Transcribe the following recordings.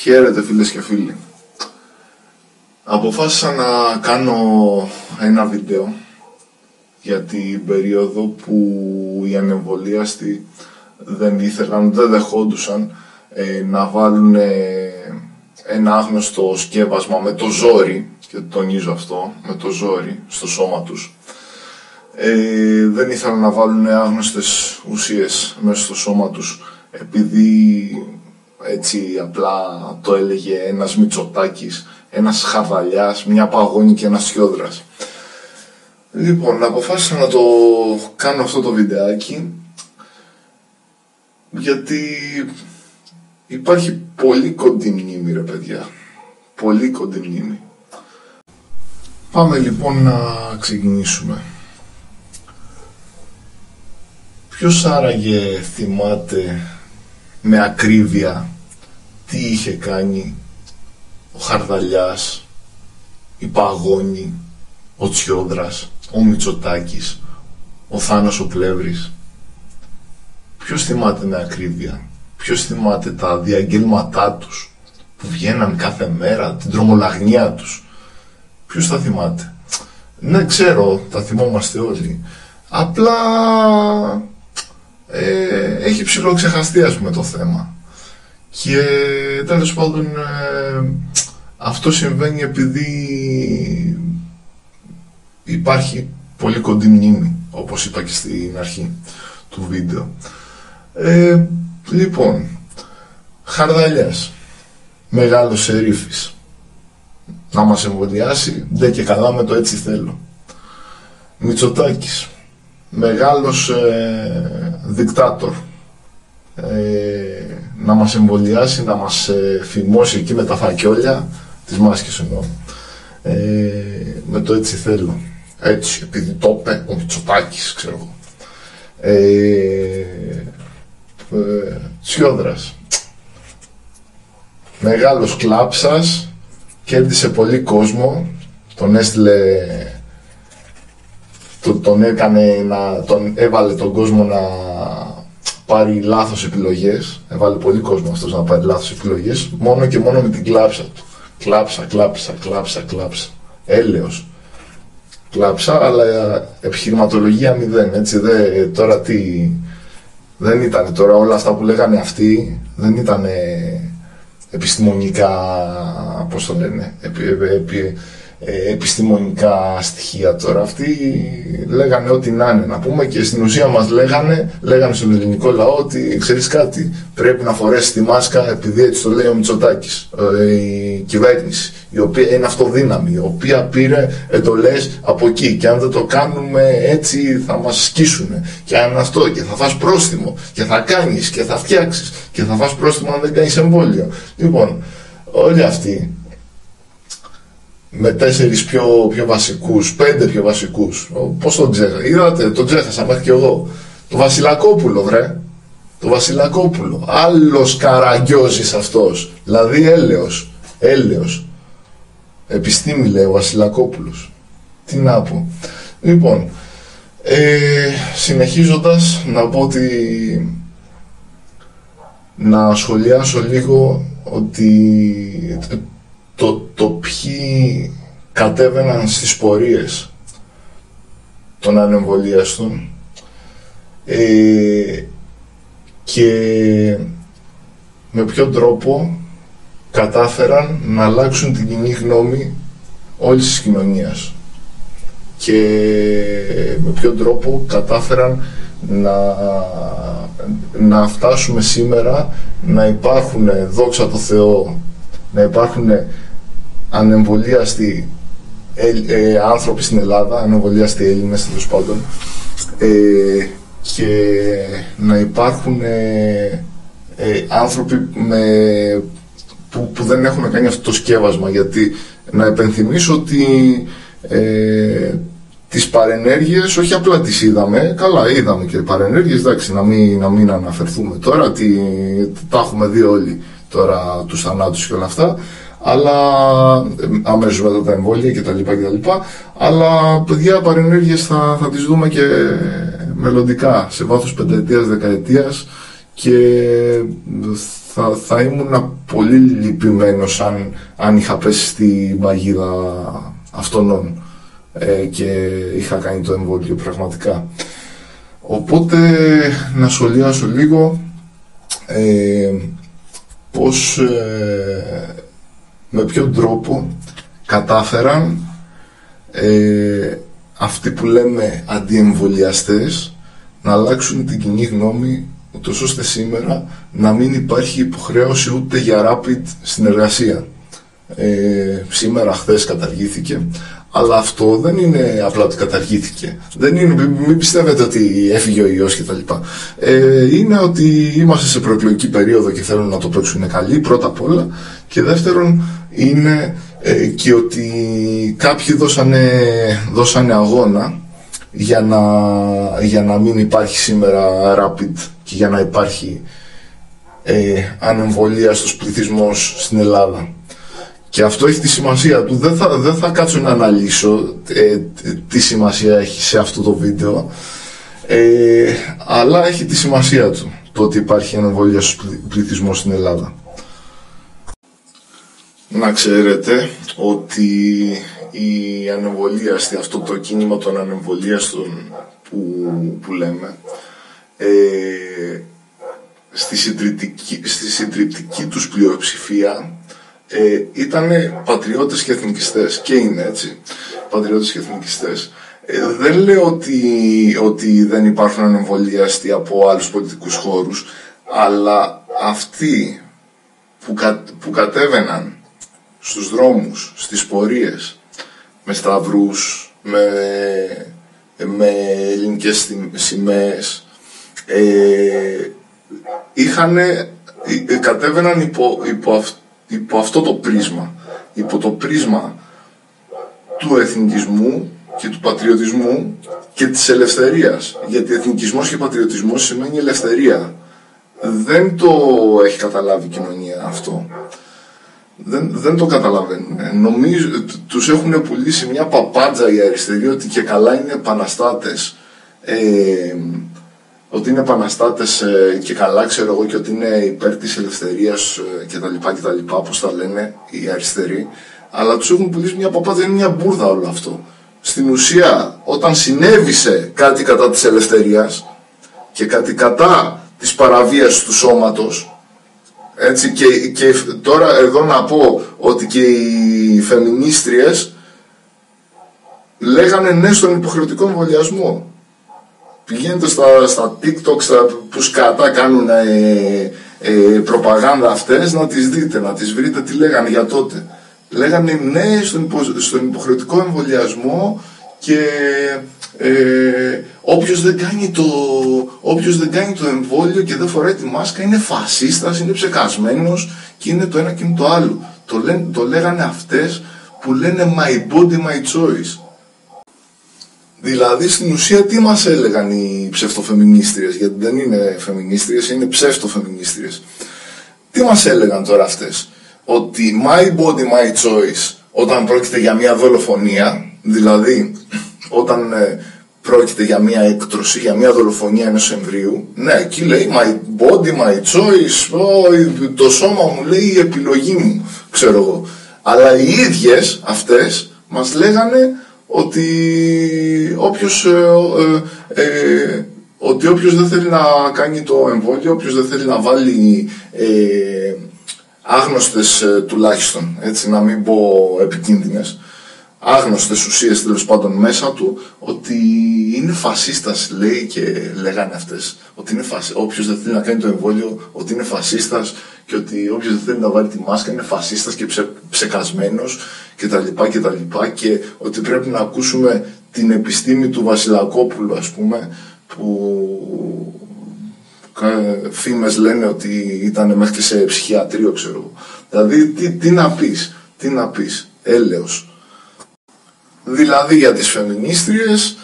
Χαίρετε φίλες και φίλοι. Αποφάσισα να κάνω ένα βίντεο για την περίοδο που οι ανεμβολίαστοι δεν δεχόντουσαν να βάλουν ένα άγνωστο σκεύασμα με το ζόρι, και τονίζω αυτό, με το ζόρι στο σώμα τους. Δεν ήθελαν να βάλουν άγνωστες ουσίες μέσα στο σώμα τους επειδή έτσι απλά το έλεγε ένας Μητσοτάκης, ένας Χαρδαλιάς, μια Παγώνη και ένας Σιόδρας. Λοιπόν, αποφάσισα να το κάνω αυτό το βιντεάκι γιατί υπάρχει πολύ κοντή μνήμη, ρε παιδιά. Πολύ κοντή μνήμη. Πάμε λοιπόν να ξεκινήσουμε. Ποιος άραγε θυμάται με ακρίβεια τι είχε κάνει ο Χαρδαλιάς, η Παγώνη, ο Τσιόδρας, ο Μητσοτάκης, ο Θάνος ο Πλεύρης? Ποιος θυμάται με ακρίβεια? Ποιος θυμάται τα διαγγέλματά τους που βγαίναν κάθε μέρα, την τρομολαγνία τους? Ποιος τα θυμάται? Ναι, ξέρω, τα θυμόμαστε όλοι. Απλά έχει ψηλό ξεχαστεί, ας πούμε, το θέμα. Και τέλος πάντων αυτό συμβαίνει επειδή υπάρχει πολύ κοντή μνήμη, όπως είπα και στην αρχή του βίντεο. Λοιπόν, Χαρδαλιάς, μεγάλος ερήφης, να μας εμβολιάσει, ντε και καλά με το έτσι θέλω. Μητσοτάκης, μεγάλος δικτάτορ, να μας εμβολιάσει, να μας φημώσει εκεί με τα φακιόλια, τις μάσκες εννοώ, με το έτσι θέλω. Έτσι, επειδή το είπε ο Μητσοτάκης, ξέρω εγώ. Σιόδρας, μεγάλος κλάψας, κέρδισε πολύ κόσμο, τον έστειλε, τον έβαλε τον κόσμο να πάρει λάθος επιλογές. Έβαλε πολύ κόσμο αυτός να πάρει λάθος επιλογές, μόνο και μόνο με την κλάψα του. Κλάψα. Έλεος. Κλάψα, αλλά επιχειρηματολογία μηδέν, έτσι, τώρα τι... Δεν ήταν τώρα όλα αυτά που λέγανε αυτοί, δεν ήταν επιστημονικά, πώς το λένε, επιστημονικά στοιχεία τώρα. Αυτοί λέγανε ό,τι να είναι, να πούμε, και στην ουσία μας λέγανε στον ελληνικό λαό ότι ξέρεις κάτι, πρέπει να φορέσει τη μάσκα επειδή έτσι το λέει ο Μητσοτάκης, η κυβέρνηση, η οποία είναι αυτοδύναμη, η οποία πήρε εντολές από εκεί, και αν δεν το κάνουμε έτσι θα μας σκίσουνε, και αν αυτό, και θα φας πρόστιμο, και θα κάνεις και θα φτιάξεις και θα φας πρόστιμο αν δεν κάνεις εμβόλιο. Λοιπόν, όλοι αυτοί με 4 πιο βασικούς, 5 πιο βασικούς, πώς τον ξέχασα? Είδατε, τον ξέχασα μέχρι και εγώ. Το Βασιλακόπουλο, βρε. Το Βασιλακόπουλο. Άλλος καραγκιόζης αυτός. Δηλαδή έλεος. Επιστήμη, λέει ο Βασιλακόπουλος. Τι να πω. Λοιπόν, συνεχίζοντας να πω ότι να σχολιάσω λίγο ότι το ποιοι κατέβαιναν στις πορείες των ανεμβολίαστων και με ποιον τρόπο κατάφεραν να αλλάξουν την κοινή γνώμη όλης της κοινωνίας, και με ποιον τρόπο κατάφεραν να φτάσουμε σήμερα να υπάρχουν, δόξα τω Θεώ, να υπάρχουν ανεμβολίαστοι άνθρωποι στην Ελλάδα, ανεμβολίαστοι Έλληνες τέλος πάντων, και να υπάρχουν άνθρωποι που δεν έχουν κάνει αυτό το σκεύασμα. Γιατί να επενθυμίσω ότι τις παρενέργειες όχι απλά τις είδαμε, καλά είδαμε και παρενέργειες, εντάξει, να μην αναφερθούμε τώρα, τα έχουμε δει όλοι τώρα, τους θανάτους και όλα αυτά, αλλά αμέσως μετά τα εμβόλια κτλ. Αλλά παιδιά, παρενέργειες θα τις δούμε και μελλοντικά, σε βάθος πενταετίας, δεκαετίας, και θα ήμουν πολύ λυπημένος αν είχα πέσει στη παγίδα αυτών και είχα κάνει το εμβόλιο πραγματικά. Οπότε να σχολιάσω λίγο πώς, με ποιον τρόπο κατάφεραν αυτοί που λέμε αντιεμβολιαστές να αλλάξουν την κοινή γνώμη, ούτως ώστε σήμερα να μην υπάρχει υποχρέωση ούτε για rapid στην εργασία. Σήμερα, χθες καταργήθηκε, αλλά αυτό δεν είναι απλά ότι καταργήθηκε. Μην πιστεύετε ότι έφυγε ο ιός κτλ. Είναι ότι είμαστε σε προεκλογική περίοδο και θέλουν να το παίξουν καλή, πρώτα απ' όλα, και δεύτερον είναι και ότι κάποιοι δώσανε αγώνα για να μην υπάρχει σήμερα rapid και για να υπάρχει ανεμβολίαστος πληθυσμός στην Ελλάδα. Και αυτό έχει τη σημασία του. Δεν θα κάτσω να αναλύσω τι σημασία έχει σε αυτό το βίντεο, αλλά έχει τη σημασία του το ότι υπάρχει ανεμβολίαστος πληθυσμός στην Ελλάδα. Να ξέρετε ότι οι ανεμβολίαστοι, αυτό το κίνημα των ανεμβολίαστων που λέμε, στη συντριπτική τους πλειοψηφία ήτανε πατριώτες και εθνικιστές, και είναι έτσι, πατριώτες και εθνικιστές. Δεν λέω ότι δεν υπάρχουν ανεμβολίαστοι από άλλους πολιτικούς χώρους, αλλά αυτοί που κατέβαιναν στους δρόμους, στις πορείες, με σταυρούς, με ελληνικές σημαίες, κατέβαιναν υπό αυτό το πρίσμα, υπό το πρίσμα του εθνικισμού και του πατριωτισμού και της ελευθερίας, γιατί εθνικισμός και πατριωτισμός σημαίνει ελευθερία. Δεν το έχει καταλάβει η κοινωνία αυτό. Δεν το καταλαβαίνουν. Νομίζω τους έχουν πουλήσει μια παπάντζα οι αριστεροί ότι και καλά είναι επαναστάτες, ότι είναι επαναστάτες και καλά, ξέρω εγώ, και ότι είναι υπέρ της ελευθερίας κτλ, όπως τα λένε οι αριστεροί, αλλά τους έχουν πουλήσει μια παπάντζα, είναι μια μπουρδα όλο αυτό. Στην ουσία, όταν συνέβησε κάτι κατά της ελευθερίας και κάτι κατά της παραβίασης του σώματος, έτσι, και τώρα εδώ να πω ότι και οι φεμινίστριες λέγανε ναι στον υποχρεωτικό εμβολιασμό. Πηγαίνετε στα TikTok που σκατά κάνουν προπαγάνδα αυτές, να τις δείτε, να τις βρείτε τι λέγανε για τότε. Λέγανε ναι στον υποχρεωτικό εμβολιασμό και όποιος δεν κάνει το εμβόλιο και δεν φοράει τη μάσκα είναι φασίστας, είναι ψεκασμένος και είναι το ένα και είναι το άλλο. Το λέγανε αυτές που λένε my body, my choice. Δηλαδή στην ουσία τι μας έλεγαν οι ψευτοφεμινίστριες, γιατί δεν είναι φεμινίστριες, είναι ψευτοφεμινίστριες. Τι μας έλεγαν τώρα αυτές? Ότι my body, my choice όταν πρόκειται για μια δολοφονία, δηλαδή όταν πρόκειται για μια έκτρωση, για μια δολοφονία ενός εμβρίου, ναι, εκεί λέει my body, my choice, το σώμα μου λέει η επιλογή μου, ξέρω εγώ. Αλλά οι ίδιες αυτές μας λέγανε ότι όποιος δεν θέλει να κάνει το εμβόλιο, όποιος δεν θέλει να βάλει άγνωστες τουλάχιστον, έτσι, να μην πω επικίνδυνες, άγνωστες ουσίες τέλος πάντων μέσα του, ότι είναι φασίστας, λέει, και λέγανε αυτές ότι είναι όποιος δεν θέλει να κάνει το εμβόλιο, ότι είναι φασίστας, και ότι όποιος δεν θέλει να βάλει τη μάσκα είναι φασίστας και ψεκασμένος κτλ. Και ότι πρέπει να ακούσουμε την επιστήμη του Βασιλακόπουλου, ας πούμε, που φήμες λένε ότι ήταν μέχρι και σε ψυχιατρίο, ξέρω. Δηλαδή τι να πεις, έλεος. Δηλαδή για τις φεμινίστριες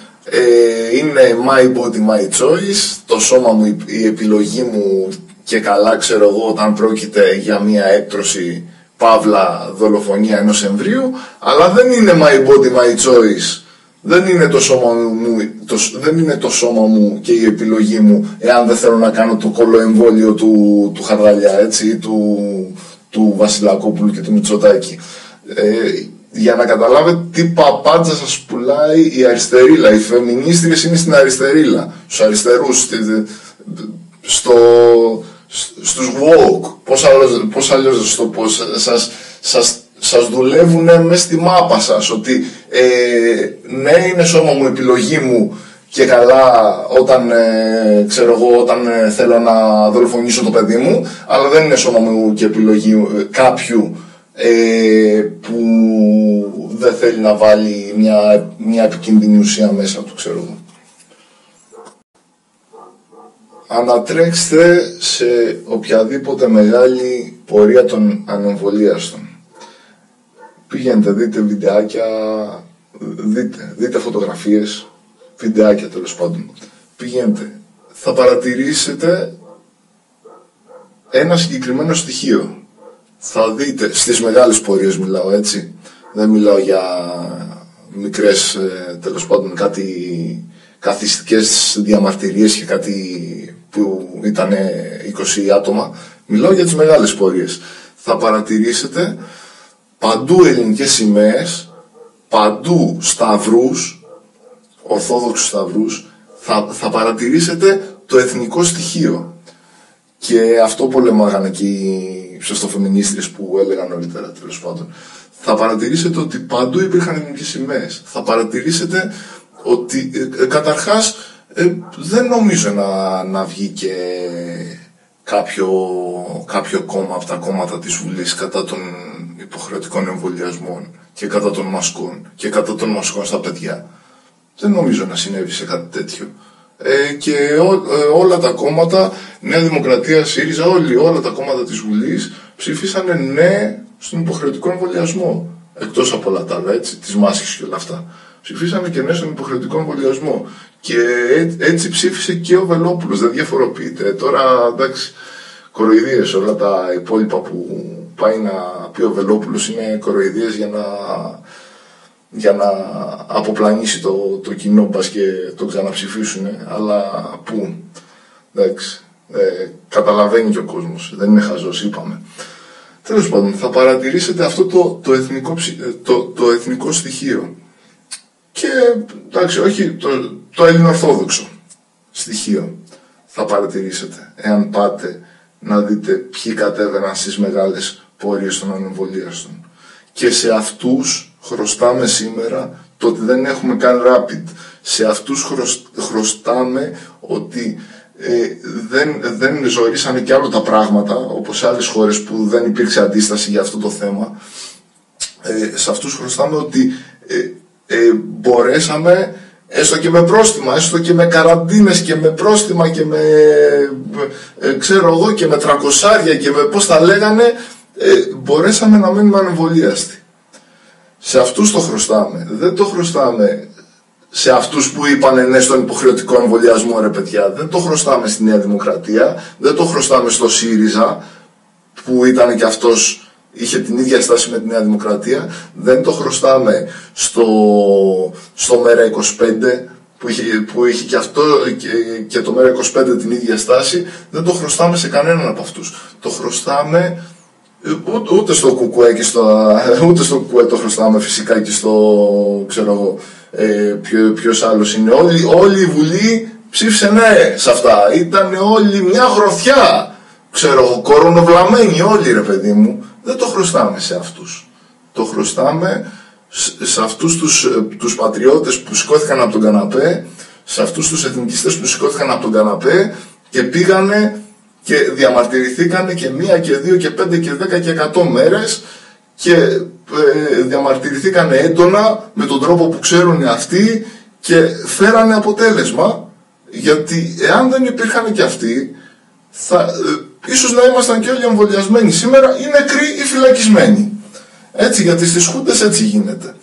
είναι my body, my choice, το σώμα μου η επιλογή μου, και καλά, ξέρω εγώ, όταν πρόκειται για μια έκτρωση, παύλα δολοφονία ενός εμβρίου, αλλά δεν είναι my body, my choice Δεν είναι το σώμα μου και η επιλογή μου εάν δεν θέλω να κάνω το κολοεμβόλιο του Χαρδαλιά, έτσι, του Βασιλακόπουλου και του Μητσοτάκη. Για να καταλάβετε τι παπάντζα σας πουλάει η αριστερίλα. Οι φεμινίστριες είναι στην αριστερίλα, στους αριστερούς, στους woke, πώς αλλιώς να σας το πω, σας δουλεύουνε μες στη μάπα σας, ότι ναι, είναι σώμα μου, επιλογή μου και καλά όταν, όταν θέλω να δολοφονήσω το παιδί μου, αλλά δεν είναι σώμα μου και επιλογή κάποιου που δεν θέλει να βάλει μια επικίνδυνη ουσία μέσα του, ξέρω εγώ. Ανατρέξτε σε οποιαδήποτε μεγάλη πορεία των ανεμβολίαστων. Πηγαίνετε, δείτε βιντεάκια, δείτε φωτογραφίες, βιντεάκια τέλος πάντων. Πηγαίνετε. Θα παρατηρήσετε ένα συγκεκριμένο στοιχείο. Θα δείτε, στις μεγάλες πορείες μιλάω, έτσι. Δεν μιλάω για μικρές, τέλος πάντων, κάτι καθιστικές διαμαρτυρίες και κάτι που ήταν 20 άτομα. Μιλάω για τις μεγάλες πορείες. Θα παρατηρήσετε παντού ελληνικές σημαίες, παντού σταυρούς, ορθόδοξους σταυρούς. Θα παρατηρήσετε το εθνικό στοιχείο. Και αυτό πολεμάγανε και οι ψευτοφεμινίστριες που έλεγαν νωρίτερα, τέλος πάντων. Θα παρατηρήσετε ότι παντού υπήρχαν εθνικές σημαίες. Θα παρατηρήσετε ότι καταρχάς δεν νομίζω να βγει και κάποιο κόμμα από τα κόμματα της Βουλής κατά των υποχρεωτικών εμβολιασμών και κατά των μασκών και κατά των μασκών στα παιδιά. Δεν νομίζω να συνέβη σε κάτι τέτοιο. Και όλα τα κόμματα, Νέα Δημοκρατία, ΣΥΡΙΖΑ, όλα τα κόμματα της Βουλής ψήφισανε ναι στον υποχρεωτικό εμβολιασμό. Εκτός από όλα τα άλλα, έτσι, τις μάσκες και όλα αυτά. Ψηφίσανε και ναι στον υποχρεωτικό εμβολιασμό. Και έτσι ψήφισε και ο Βελόπουλος, δεν διαφοροποιείται. Τώρα, εντάξει, κοροϊδίες, όλα τα υπόλοιπα που πάει να πει ο Βελόπουλος είναι κοροϊδίες για να αποπλανήσει το κοινό, μπας και το ξαναψηφίσουν, αλλά πού, εντάξει, καταλαβαίνει και ο κόσμος, δεν είναι χαζός, είπαμε. Τέλος πάντων, θα παρατηρήσετε αυτό το εθνικό στοιχείο και, εντάξει, όχι το ελληνοορθόδοξο στοιχείο θα παρατηρήσετε, εάν πάτε να δείτε ποιοι κατέβαιναν στις μεγάλες πορείες των ανεμβολίαστων. Και σε αυτούς χρωστάμε σήμερα το ότι δεν έχουμε καν rapid. Σε αυτούς χρωστάμε ότι δεν ζωήσανε κι άλλο τα πράγματα, όπως σε άλλες χώρες που δεν υπήρξε αντίσταση για αυτό το θέμα. Σε αυτούς χρωστάμε ότι μπορέσαμε, έστω και με πρόστιμα, έστω και με καραντίνες και με πρόστιμα και με, ξέρω εγώ, και με 300 και με πώς τα λέγανε, μπορέσαμε να μείνουμε ανεμβολίαστοι. Σε αυτούς το χρωστάμε. Δεν το χρωστάμε σε αυτούς που είπανε ναι στον υποχρεωτικό εμβολιασμό, ρε παιδιά. Δεν το χρωστάμε στη Νέα Δημοκρατία. Δεν το χρωστάμε στο ΣΥΡΙΖΑ, που ήταν και αυτός, είχε την ίδια στάση με τη Νέα Δημοκρατία. Δεν το χρωστάμε στο ΜΕΡΑ25, που είχε και αυτό και το ΜΕΡΑ25 την ίδια στάση. Δεν το χρωστάμε σε κανέναν από αυτούς. Το χρωστάμε ούτε στο ΚΚΕ ούτε στο ΚΚΕ το χρωστάμε, φυσικά, και στο, ξέρω εγώ, ποιος άλλος είναι. Όλη η Βουλή ψήφισε ναι σε αυτά. Ήταν όλοι μια γροθιά, ξέρω εγώ, κορονοβλαμμένοι όλοι, ρε παιδί μου. Δεν το χρωστάμε σε αυτούς. Το χρωστάμε σε αυτούς τους πατριώτες που σηκώθηκαν από τον καναπέ, σε αυτούς τους εθνικιστές που σηκώθηκαν από τον καναπέ και πήγανε και διαμαρτυρηθήκανε και 1 και 2 και 5 και 10 και 100 μέρες και διαμαρτυρηθήκανε έντονα με τον τρόπο που ξέρουν αυτοί και φέρανε αποτέλεσμα, γιατί εάν δεν υπήρχαν και αυτοί ίσως να ήμασταν και όλοι εμβολιασμένοι σήμερα ή νεκροί ή φυλακισμένοι. Έτσι, γιατί στις χούντες έτσι γίνεται.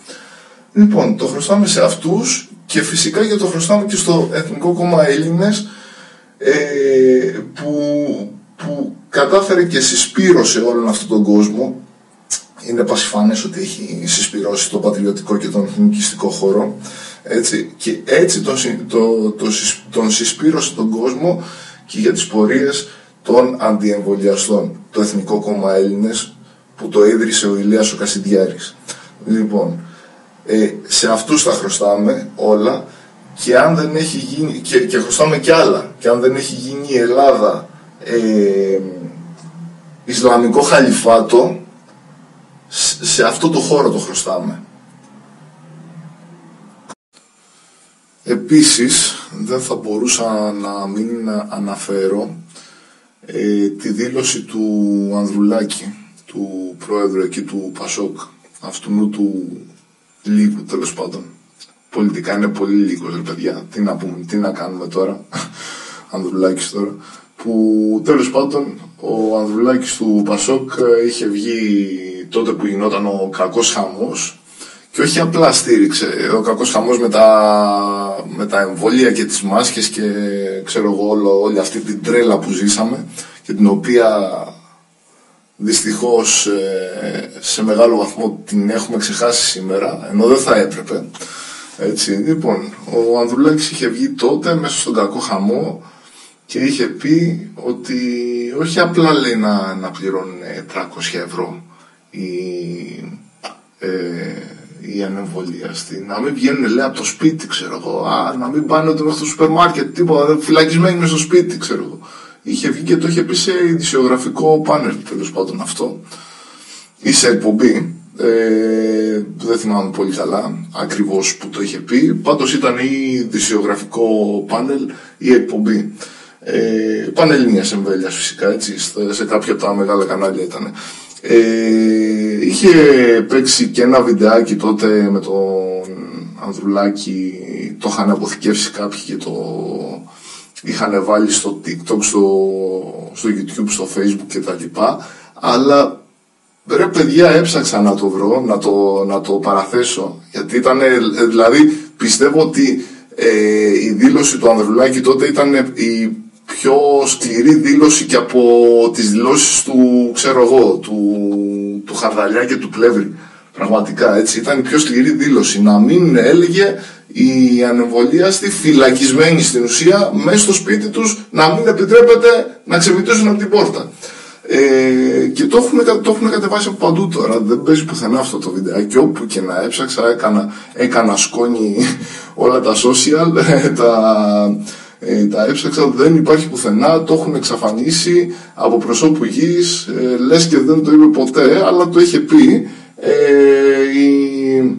Λοιπόν, το χρωστάμε σε αυτούς και φυσικά και το χρωστάμε και στο Εθνικό Κόμμα Έλληνες, που κατάφερε και συσπήρωσε όλον αυτόν τον κόσμο. Είναι πασιφανές ότι έχει συσπηρώσει τον πατριωτικό και τον εθνικιστικό χώρο. Έτσι. Και έτσι τον συσπήρωσε τον κόσμο και για τις πορείες των αντιεμβολιαστών. Το Εθνικό Κόμμα Έλληνες που το ίδρυσε ο Ηλίας ο Κασιδιάρης. Λοιπόν, σε αυτούς τα χρωστάμε όλα και αν δεν έχει γίνει, και χρωστάμε κι άλλα, και αν δεν έχει γίνει η Ελλάδα Ισλαμικό χαλιφάτο, σε αυτό το χώρο το χρωστάμε. Επίσης, δεν θα μπορούσα να μην αναφέρω τη δήλωση του Ανδρουλάκη, του πρόεδρου εκεί του Πασόκ, αυτού του λίγου, τέλος πάντων. Πολιτικά είναι πολύ λίγος, ρε παιδιά. Τι να πούμε, τι να κάνουμε τώρα. Ανδρουλάκης τώρα. Που τέλος πάντων ο Ανδρουλάκης του Πασόκ είχε βγει τότε που γινόταν ο κακός χαμός και όχι απλά στήριξε ο κακός χαμός με τα εμβόλια και τις μάσκες και ξέρω εγώ όλη αυτή την τρέλα που ζήσαμε και την οποία δυστυχώς σε μεγάλο βαθμό την έχουμε ξεχάσει σήμερα, ενώ δεν θα έπρεπε. Έτσι, λοιπόν, ο Ανδρουλάκης είχε βγει τότε μέσα στον κακό χαμό και είχε πει ότι όχι απλά λέει να πληρώνουν 300 ευρώ οι ανεμβολίαστοι, να μην βγαίνουν λέει από το σπίτι, ξέρω εγώ, να μην πάνε ούτε στο σούπερ μάρκετ, τίποτα, φυλακισμένοι μες στο σπίτι, ξέρω εγώ. Είχε βγει και το είχε πει σε ειδησιογραφικό πάνελ, τέλος πάντων αυτό, ή σε εκπομπή, δεν θυμάμαι πολύ καλά ακριβώς που το είχε πει, πάντως ήταν ή ειδησιογραφικό πάνελ ή εκπομπή. Πανελληνίας εμβέλειας φυσικά, έτσι, σε κάποια από τα μεγάλα κανάλια ήταν. Είχε παίξει και ένα βιντεάκι τότε με τον Ανδρουλάκη, το είχαν αποθηκεύσει κάποιοι και το είχαν βάλει στο TikTok, στο YouTube, στο Facebook και τα λοιπά, αλλά ρε παιδιά έψαξα να το βρω, να το παραθέσω, γιατί ήταν, δηλαδή πιστεύω ότι η δήλωση του Ανδρουλάκη τότε ήταν η πιο σκληρή δήλωση και από τις δηλώσεις του, ξέρω εγώ, του Χαρδαλιά και του Πλεύρη. Πραγματικά, έτσι, ήταν η πιο σκληρή δήλωση. Να μην έλεγε οι ανεμβολίαστοι φυλακισμένοι στην ουσία μέσα στο σπίτι τους, να μην επιτρέπεται να ξεμητήσουν από την πόρτα. Και το έχουν κατεβάσει από παντού τώρα. Δεν παίζει πουθενά αυτό το βιντεάκι. Όπου και να έψαξα, έκανα σκόνη όλα τα social, τα έψαξα, δεν υπάρχει πουθενά, το έχουν εξαφανίσει από προσώπου γης, λες και δεν το είπε ποτέ, αλλά το είχε πει. Οι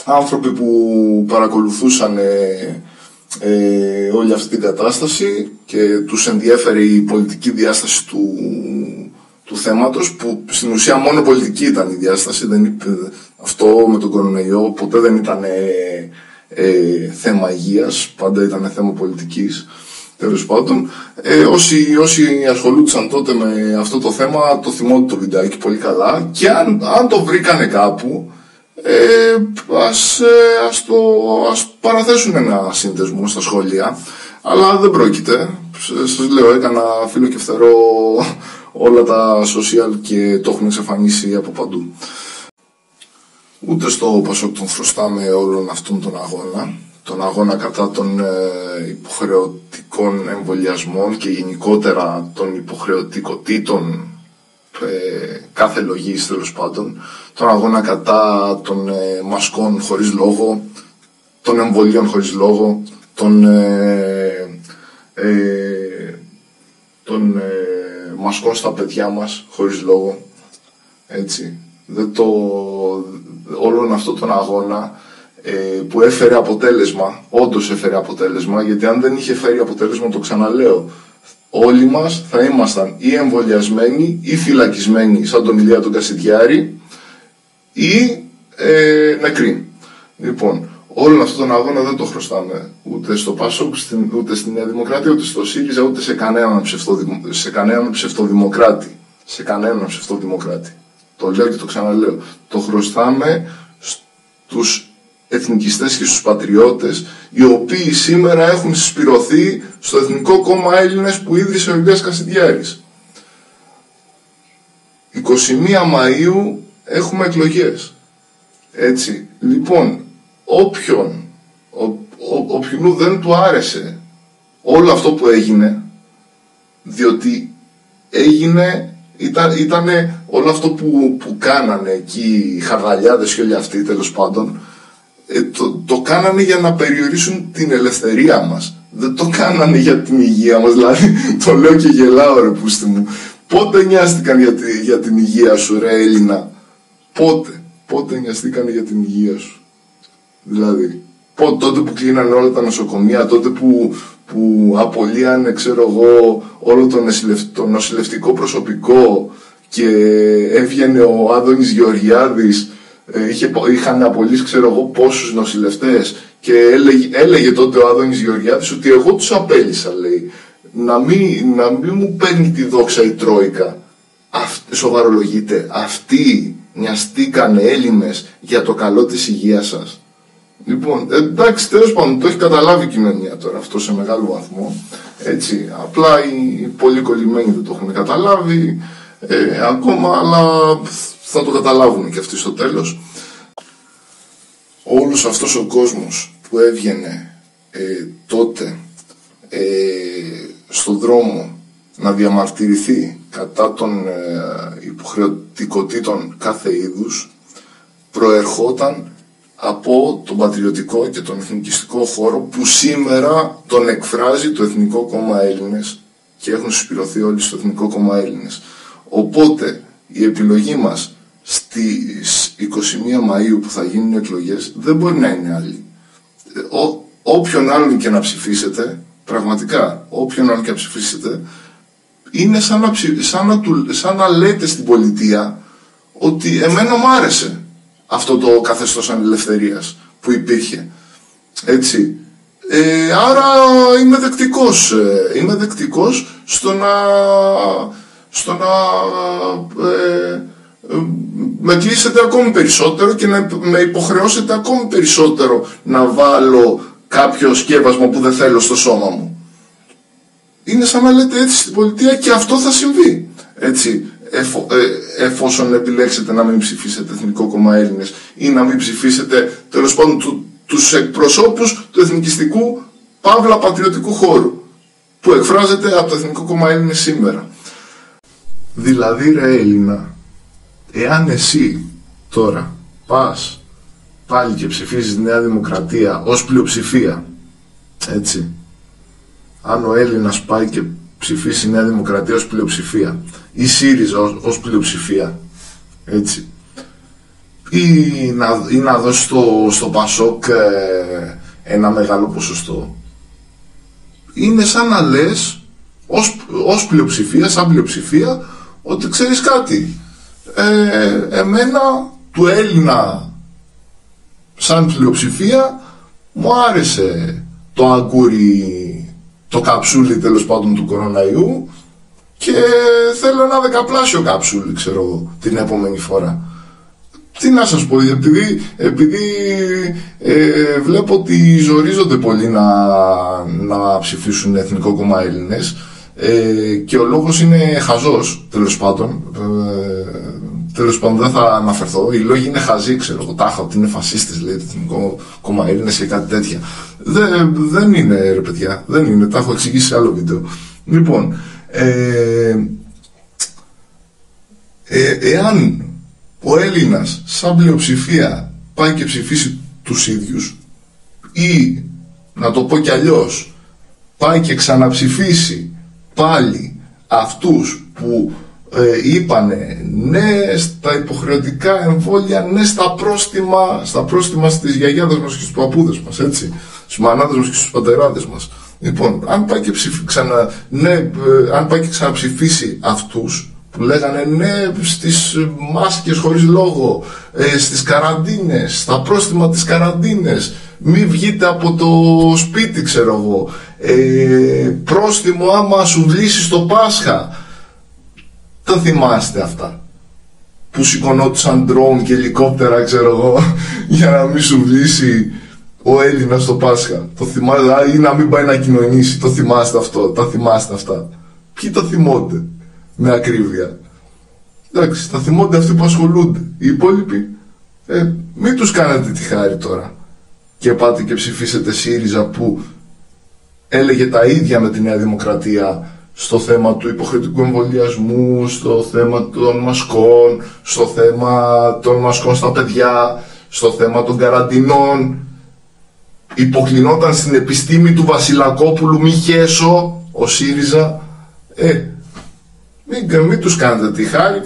άνθρωποι που παρακολουθούσαν όλη αυτή την κατάσταση και τους ενδιέφερε η πολιτική διάσταση του θέματος, που στην ουσία μόνο πολιτική ήταν η διάσταση, αυτό με τον κορονοϊό ποτέ δεν ήταν θέμα υγείας, πάντα ήταν θέμα πολιτικής. Τέλος πάντων, όσοι ασχολούνταν τότε με αυτό το θέμα το θυμόνται το βιντεάκι πολύ καλά, και αν το βρήκανε κάπου, ας παραθέσουν ένα σύνδεσμο στα σχόλια, αλλά δεν πρόκειται. Σας λέω, έκανα φίλο και φτερό όλα τα social και το έχουν εξαφανίσει από παντού. Ούτε στο Πασόκ τον χρωστάμε όλον αυτόν τον αγώνα κατά των υποχρεωτικών εμβολιασμών και γενικότερα των υποχρεωτικοτήτων κάθε λογής, τέλος πάντων, τον αγώνα κατά των μασκών χωρίς λόγο, των εμβολίων χωρίς λόγο, των μασκών στα παιδιά μας χωρίς λόγο, έτσι. Όλον αυτόν τον αγώνα που έφερε αποτέλεσμα, όντως έφερε αποτέλεσμα, γιατί αν δεν είχε φέρει αποτέλεσμα, το ξαναλέω, όλοι μας θα ήμασταν ή εμβολιασμένοι ή φυλακισμένοι σαν τον Ηλία τον Κασιδιάρη ή νεκροί. Λοιπόν, όλον αυτόν τον αγώνα δεν το χρωστάμε ούτε στο Πασόκ, ούτε στην Νέα Δημοκρατία, ούτε στο ΣΥΡΙΖΑ, ούτε σε κανέναν ψευτοδημοκράτη. Σε κανέναν ψευτοδημοκράτη. Το λέω και το ξαναλέω. Το χρωστάμε στους εθνικιστές και στους πατριώτες, οι οποίοι σήμερα έχουν συσπηρωθεί στο Εθνικό Κόμμα Έλληνες που ίδρυσε ο Ηλίας Κασιδιάρης. 21 Μαΐου έχουμε εκλογές. Έτσι. Λοιπόν, όποιον Όποιου δεν του άρεσε όλο αυτό που έγινε, διότι ήταν όλο αυτό που κάνανε εκεί οι χαρδαλιάδες και όλοι αυτοί, τέλος πάντων, το κάνανε για να περιορίσουν την ελευθερία μας. Δεν το κάνανε για την υγεία μας. Δηλαδή το λέω και γελάω, ρε πούστη μου. Πότε νοιάστηκαν για την υγεία σου, ρε Έλληνα? Πότε νοιαστήκανε για την υγεία σου? Δηλαδή τότε που κλείνανε όλα τα νοσοκομεία, τότε που απολύανε, ξέρω εγώ, όλο το νοσηλευτικό προσωπικό και έβγαινε ο Άδωνης Γεωργιάδης, είχαν απολύσει ξέρω εγώ πόσους νοσηλευτές, και έλεγε τότε ο Άδωνης Γεωργιάδης ότι εγώ τους απέλυσα, λέει, να μην μου παίρνει τη δόξα η Τρόικα. Σοβαρολογείτε, αυτοί νοιαστήκανε Έλληνες για το καλό της υγείας σας? Λοιπόν, εντάξει, τέλος πάντων, το έχει καταλάβει η κοινωνία τώρα αυτό σε μεγάλο βαθμό, έτσι. Απλά οι πολύ κολλημένοι δεν το έχουν καταλάβει ακόμα, αλλά θα το καταλάβουν και αυτοί στο τέλος. Όλος αυτός ο κόσμος που έβγαινε τότε στον δρόμο να διαμαρτυρηθεί κατά των υποχρεωτικοτήτων κάθε είδους, προερχόταν από τον πατριωτικό και τον εθνικιστικό χώρο που σήμερα τον εκφράζει το Εθνικό Κόμμα Έλληνες και έχουν συσπηρωθεί όλοι στο Εθνικό Κόμμα Έλληνες. Οπότε η επιλογή μας στις 21 Μαΐου που θα γίνουν εκλογές δεν μπορεί να είναι άλλη. Όποιον άλλον και να ψηφίσετε, πραγματικά όποιον άλλον και να ψηφίσετε, είναι σαν να λέτε στην πολιτεία ότι εμένα μου άρεσε αυτό το καθεστώς ανελευθερίας που υπήρχε, έτσι. Άρα είμαι δεκτικός στο να με κλείσετε ακόμη περισσότερο και να με υποχρεώσετε ακόμη περισσότερο να βάλω κάποιο σκεύασμα που δεν θέλω στο σώμα μου. Είναι σαν να λέτε έτσι στην πολιτεία, και αυτό θα συμβεί, έτσι, εφόσον επιλέξετε να μην ψηφίσετε Εθνικό Κόμμα Έλληνες ή να μην ψηφίσετε τέλος πάντων τους εκπροσώπους του εθνικιστικού παύλα πατριωτικού χώρου που εκφράζεται από το Εθνικό Κόμμα Έλληνες σήμερα. Δηλαδή, ρε Έλληνα, εάν εσύ τώρα πας πάλι και ψηφίζεις Νέα Δημοκρατία ως πλειοψηφία, έτσι, αν ο Έλληνας πάει και ψηφίσει Νέα Δημοκρατία ως πλειοψηφία ή ΣΥΡΙΖΑ ως πλειοψηφία, έτσι, ή να δώσει στο ΠΑΣΟΚ ένα μεγάλο ποσοστό, είναι σαν να λες ως πλειοψηφία, σαν πλειοψηφία, ότι ξέρεις κάτι, εμένα του Έλληνα σαν πλειοψηφία μου άρεσε το αγκούρι, το καψούλι τέλος πάντων του κοροναϊού, και θέλω ένα δεκαπλάσιο καψούλι, ξέρω εγώ, την επόμενη φορά. Τι να σας πω, επειδή βλέπω ότι ζορίζονται πολλοί να ψηφίσουν Εθνικό Κόμμα Έλληνες, και ο λόγος είναι χαζός, τέλος πάντων. Τέλος πάντων, δεν θα αναφερθώ. Οι λόγοι είναι χαζοί, ξέρω εγώ. Τάχα ότι είναι φασίστες, λέει το Εθνικό Κόμμα Έλληνες και κάτι τέτοια. Δεν είναι, ρε παιδιά. Δεν είναι. Τα έχω εξηγήσει σε άλλο βίντεο. Λοιπόν, εάν ο Έλληνας σαν πλειοψηφία πάει και ψηφίσει τους ίδιους, ή να το πω κι αλλιώς, πάει και ξαναψηφίσει πάλι αυτούς που είπανε ναι στα υποχρεωτικά εμβόλια, ναι στα πρόστιμα στις γιαγιάδες μας και στους παππούδες μας, έτσι, στους μανάδες μας και στους πατεράδες μας. Λοιπόν, αν πάει και ξαναψηφίσει αυτούς που λέγανε ναι στις μάσκες χωρίς λόγο, στις καραντίνες, στα πρόστιμα της καραντίνες, μη βγείτε από το σπίτι, ξέρω εγώ, πρόστιμο άμα σου βλύσει το Πάσχα. Τα θυμάστε αυτά που σηκωνόντουσαν ντρόουν και ελικόπτερα, ξέρω εγώ, για να μην σου βλύσει ο Έλληνας στο Πάσχα? Το θυμάστε? Ή να μην πάει να κοινωνήσει? Το θυμάστε αυτό? Τα θυμάστε αυτά? Ποιοι τα θυμώνται με ακρίβεια? Εντάξει, τα θυμώνται αυτοί που ασχολούνται. Οι υπόλοιποι μην τους κάνετε τη χάρη τώρα. και πάτε και ψηφίσετε ΣΥΡΙΖΑ που έλεγε τα ίδια με τη Νέα Δημοκρατία στο θέμα του υποχρεωτικού εμβολιασμού, στο θέμα των μασκών, στο θέμα των μασκών στα παιδιά, στο θέμα των καραντινών. Υποκλεινόταν στην επιστήμη του Βασιλακόπουλου, μη χέσω, ο ΣΥΡΙΖΑ. Μην τους κάνετε τη χάρη,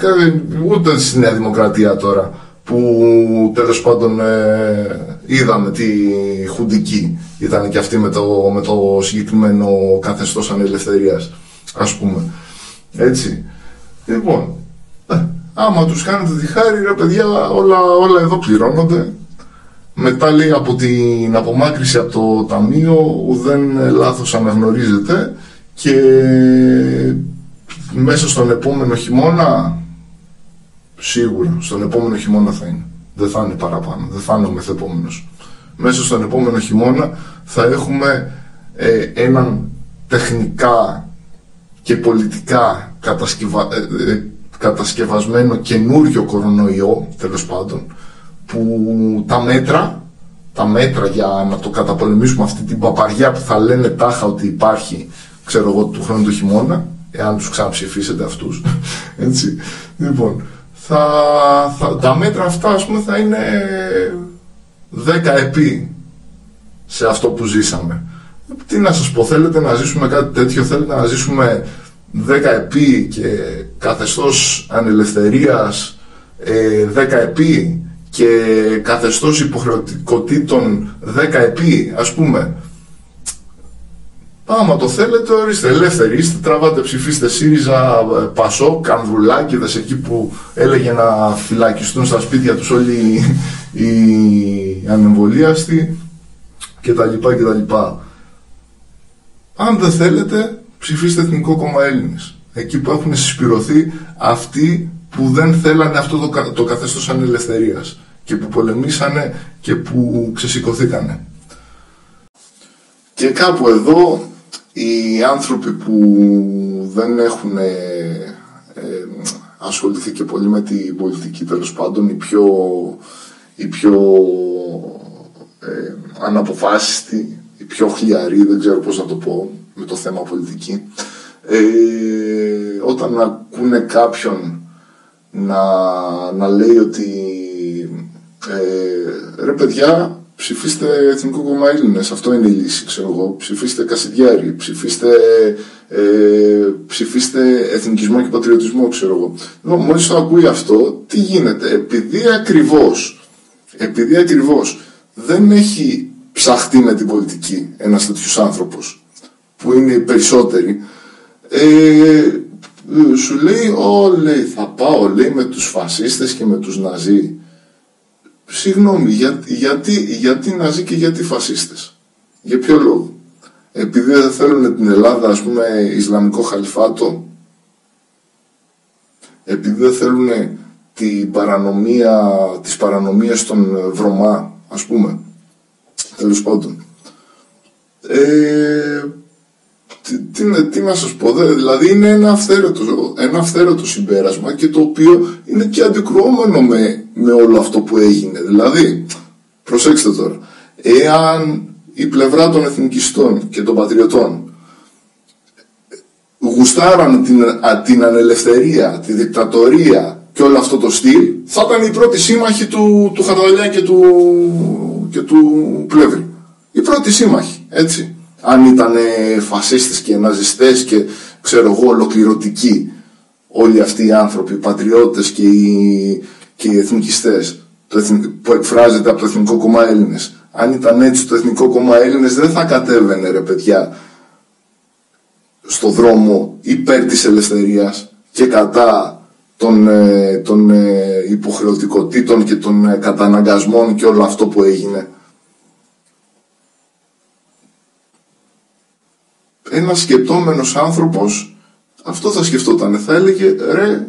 ούτε στη Νέα Δημοκρατία τώρα, που τέλος πάντων είδαμε τη χουντική ήταν και αυτή με το συγκεκριμένο καθεστώς ανελευθερίας, ας πούμε. Έτσι. Λοιπόν, άμα τους κάνετε τη χάρη, ρε παιδιά, όλα εδώ πληρώνονται. Μετά λέει από την απομάκρυση από το ταμείο ουδέν λάθος αναγνωρίζεται και μέσα στον επόμενο χειμώνα, σίγουρα στον επόμενο χειμώνα θα είναι. Δεν θα είναι παραπάνω, δεν θα είναι ο μεθεπόμενος. Μέσα στον επόμενο χειμώνα θα έχουμε έναν τεχνικά και πολιτικά κατασκευασμένο καινούριο κορονοϊό, τέλος πάντων, που τα μέτρα για να το καταπολεμήσουμε, αυτή την παπαριά που θα λένε τάχα ότι υπάρχει, ξέρω εγώ, του χρόνου το χειμώνα, εάν τους ξαναψηφίσετε αυτούς, έτσι. Λοιπόν, τα μέτρα αυτά, ας πούμε, θα είναι 10 επί σε αυτό που ζήσαμε. Τι να σας πω, θέλετε να ζήσουμε κάτι τέτοιο, θέλετε να ζήσουμε 10 επί και καθεστώς ανελευθερίας 10 επί και καθεστώς υποχρεωτικότητων 10 επί, ας πούμε. Άμα το θέλετε, ορίστε, ελεύθεροι είστε, τραβάτε, ψηφίστε ΣΥΡΙΖΑ, ΠΑΣΟΚ, Ανδρουλάκηδες, εκεί που έλεγε να φυλακιστούν στα σπίτια τους όλοι οι ανεμβολίαστοι κτλ. Αν δεν θέλετε, ψηφίστε Εθνικό Κόμμα Έλληνες. Εκεί που έχουν συσπηρωθεί αυτοί που δεν θέλανε αυτό το καθεστώς ανελευθερίας και που πολεμήσανε και που ξεσηκωθήκανε. Και κάπου εδώ οι άνθρωποι που δεν έχουν ασχοληθεί και πολύ με την πολιτική, τέλος πάντων, οι πιο αναποφάσιστοι, οι πιο χλιαροί, δεν ξέρω πώς να το πω, με το θέμα πολιτική, όταν ακούνε κάποιον να λέει ότι ρε παιδιά, ψηφίστε Εθνικό Κόμμα Έλληνες, αυτό είναι η λύση, ξέρω εγώ, ψηφίστε Κασιδιάρη, ψηφίστε εθνικισμό και πατριωτισμό, ξέρω εγώ. Μόλις το ακούει αυτό, τι γίνεται? Επειδή ακριβώς δεν έχει ψαχτεί με την πολιτική ένας τέτοιος άνθρωπος, που είναι οι περισσότεροι, σου λέει, λέει, θα πάω, λέει, με τους φασίστες και με τους ναζί. Συγγνώμη, γιατί ναζί και γιατί φασίστες? Για ποιο λόγο? Επειδή δεν θέλουν την Ελλάδα, ας πούμε, Ισλαμικό χαλιφάτο? Επειδή δεν θέλουν τις παρανομίες των Βρωμά, ας πούμε? Τέλος πάντων. Τι να σας πω, δηλαδή είναι ένα αυθαίρετο συμπέρασμα, και το οποίο είναι και αντικρουόμενο με όλο αυτό που έγινε. Δηλαδή, προσέξτε τώρα, εάν η πλευρά των εθνικιστών και των πατριωτών γουστάραν την ανελευθερία, τη δικτατορία και όλο αυτό το στυλ, θα ήταν οι πρώτοι σύμμαχοι του Χαρδαλιά και του Πλεύρη. Οι πρώτοι σύμμαχοι, έτσι. Αν ήταν φασίστες και ναζιστές και, ξέρω εγώ, ολοκληρωτικοί όλοι αυτοί οι άνθρωποι, οι πατριώτες και οι εθνικιστές, που εκφράζεται από το Εθνικό Κόμμα Έλληνες. Αν ήταν έτσι, το Εθνικό Κόμμα Έλληνες δεν θα κατέβαινε, ρε παιδιά, στο δρόμο υπέρ της ελευθερίας και κατά των υποχρεωτικοτήτων και των καταναγκασμών και όλο αυτό που έγινε. Ένας σκεπτόμενος άνθρωπος αυτό θα σκεφτόταν, θα έλεγε, ρε,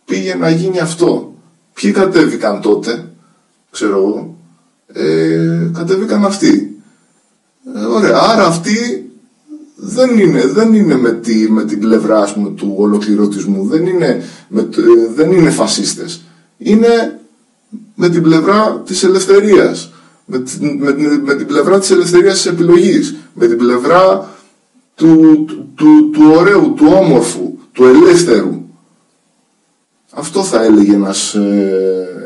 πήγε να γίνει αυτό. Ποιοι κατέβηκαν τότε? Ξέρω εγώ, κατέβηκαν αυτοί. Ωραία, άρα αυτοί δεν είναι με την πλευρά, ας πούμε, του ολοκληρωτισμού, δεν είναι φασίστες. Είναι με την πλευρά της ελευθερίας, με την πλευρά της ελευθερίας της επιλογής, με την πλευρά του ωραίου, του όμορφου, του ελεύθερου. Αυτό θα έλεγε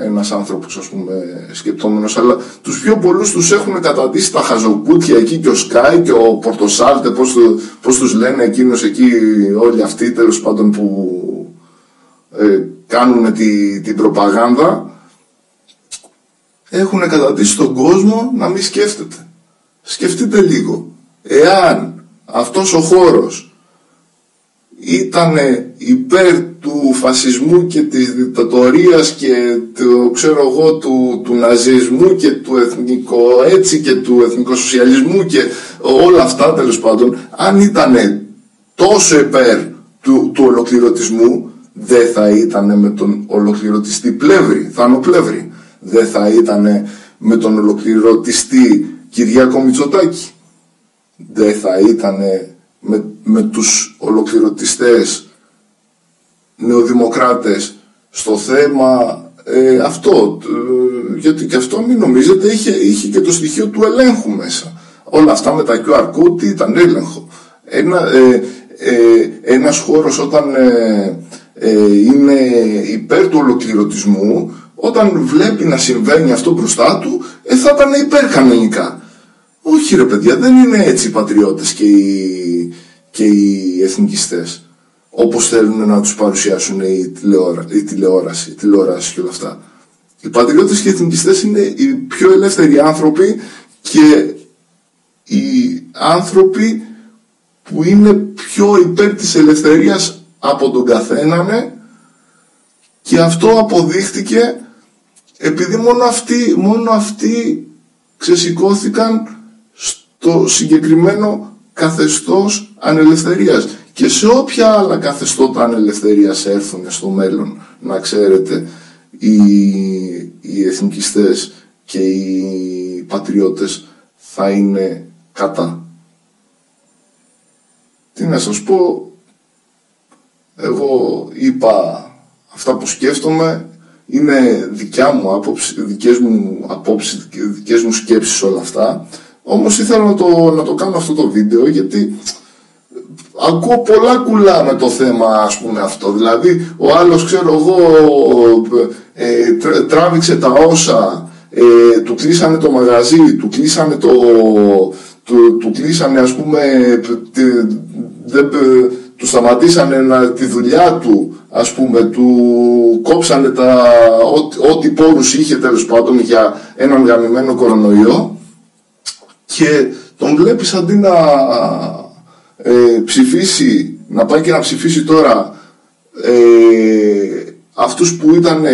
ένας άνθρωπος, ας πούμε, σκεπτόμενος, αλλά τους πιο πολλούς τους έχουν καταντήσει τα χαζοκούτια εκεί και ο Σκάι και ο Πορτοσάλτε, πώς τους λένε εκείνους εκεί όλοι αυτοί τέλος πάντων που κάνουν την προπαγάνδα, έχουν καταντήσει τον κόσμο να μην σκέφτεται. Σκεφτείτε λίγο, εάν αυτός ο χώρος ήταν υπέρ του φασισμού και της δικτατορίας και του ναζισμού και του εθνικοέτσι και του εθνικοσοσιαλισμού και όλα αυτά τέλος πάντων, αν ήταν τόσο υπέρ του ολοκληρωτισμού, δεν θα ήταν με τον ολοκληρωτιστή Πλεύρη, Θάνο Πλεύρη, δεν θα ήταν με τον ολοκληρωτιστή Κυριάκο Μητσοτάκη, δεν θα ήταν με τους ολοκληρωτιστές νεοδημοκράτες στο θέμα αυτό, γιατί και αυτό μην νομίζετε είχε και το στοιχείο του ελέγχου μέσα. Όλα αυτά με τα QR code ήταν έλεγχο. Ένας χώρος όταν είναι υπέρ του ολοκληρωτισμού, όταν βλέπει να συμβαίνει αυτό μπροστά του, θα ήταν υπέρ κανονικά. Όχι ρε παιδιά, δεν είναι έτσι οι πατριώτες και οι εθνικιστές, όπως θέλουν να τους παρουσιάσουν η τηλεόραση και όλα αυτά. Οι πατριώτες και οι εθνικιστές είναι οι πιο ελεύθεροι άνθρωποι και οι άνθρωποι που είναι πιο υπέρ της ελευθερίας από τον καθέναν, και αυτό αποδείχτηκε επειδή μόνο αυτοί ξεσηκώθηκαν στο συγκεκριμένο καθεστώς ανελευθερίας, και σε όποια άλλα καθεστώτα ανελευθερίας έρθουν στο μέλλον, να ξέρετε, οι εθνικιστές και οι πατριώτες θα είναι κατά. Τι να σας πω, εγώ είπα αυτά που σκέφτομαι, είναι δικιά μου άποψη, δικές μου απόψεις, δικές μου σκέψεις όλα αυτά. Όμως ήθελα να το κάνω αυτό το βίντεο, γιατί ακούω πολλά κουλά με το θέμα, ας πούμε, αυτό. Δηλαδή ο άλλος, ξέρω εγώ, τράβηξε τα όσα, του κλείσανε το μαγαζί, του κλείσανε ας πούμε, του σταματήσανε τη δουλειά του, ας πούμε, του κόψανε ό,τι πόρους είχε τέλος πάντων για έναν γαμημένο κορονοϊό, και τον βλέπεις αντί να ψηφίσει, να πάει και να ψηφίσει τώρα αυτούς που ήταν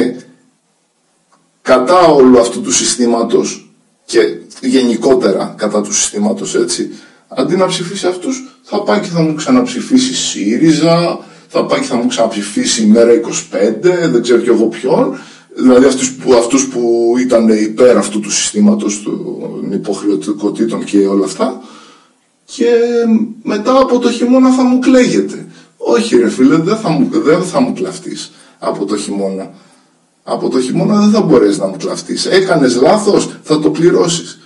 κατά όλου αυτού του συστήματος και γενικότερα κατά του συστήματος, έτσι, αντί να ψηφίσει αυτούς, θα πάει και θα μου ξαναψηφίσει ΣΥΡΙΖΑ, θα πάει και θα μου ξαναψηφίσει ΜΕΡΑ25, δεν ξέρω κι εγώ ποιον, δηλαδή αυτούς που ήταν υπέρ αυτού του συστήματος των υποχρεωτικότητων και όλα αυτά, και μετά από το χειμώνα θα μου κλαίγεται. Όχι ρε φίλε, δεν θα μου κλαφτείς από το χειμώνα. Από το χειμώνα δεν θα μπορέσεις να μου κλαφτείς. Έκανες λάθος, θα το πληρώσεις.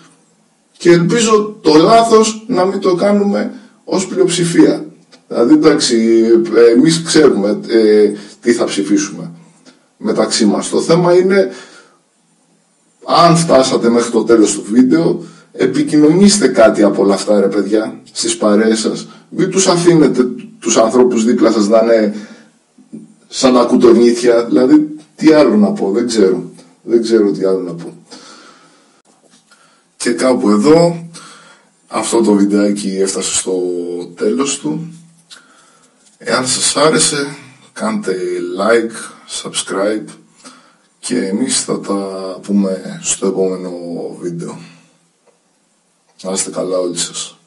Και ελπίζω το λάθος να μην το κάνουμε ως πλειοψηφία. Δηλαδή εντάξει, εμείς ξέρουμε τι θα ψηφίσουμε μεταξύ μας. Το θέμα είναι, αν φτάσατε μέχρι το τέλος του βίντεο, επικοινωνήστε κάτι από όλα αυτά ρε παιδιά στις παρέες σας. Μην τους αφήνετε τους ανθρώπους δίπλα σας να είναι σαν τα κουτονίτια. Δηλαδή τι άλλο να πω, δεν ξέρω τι άλλο να πω. Και κάπου εδώ αυτό το βιντεάκι έφτασε στο τέλος του. Εάν σας άρεσε, κάντε like, subscribe, και εμείς θα τα πούμε στο επόμενο βίντεο. Να είστε καλά όλοι σας.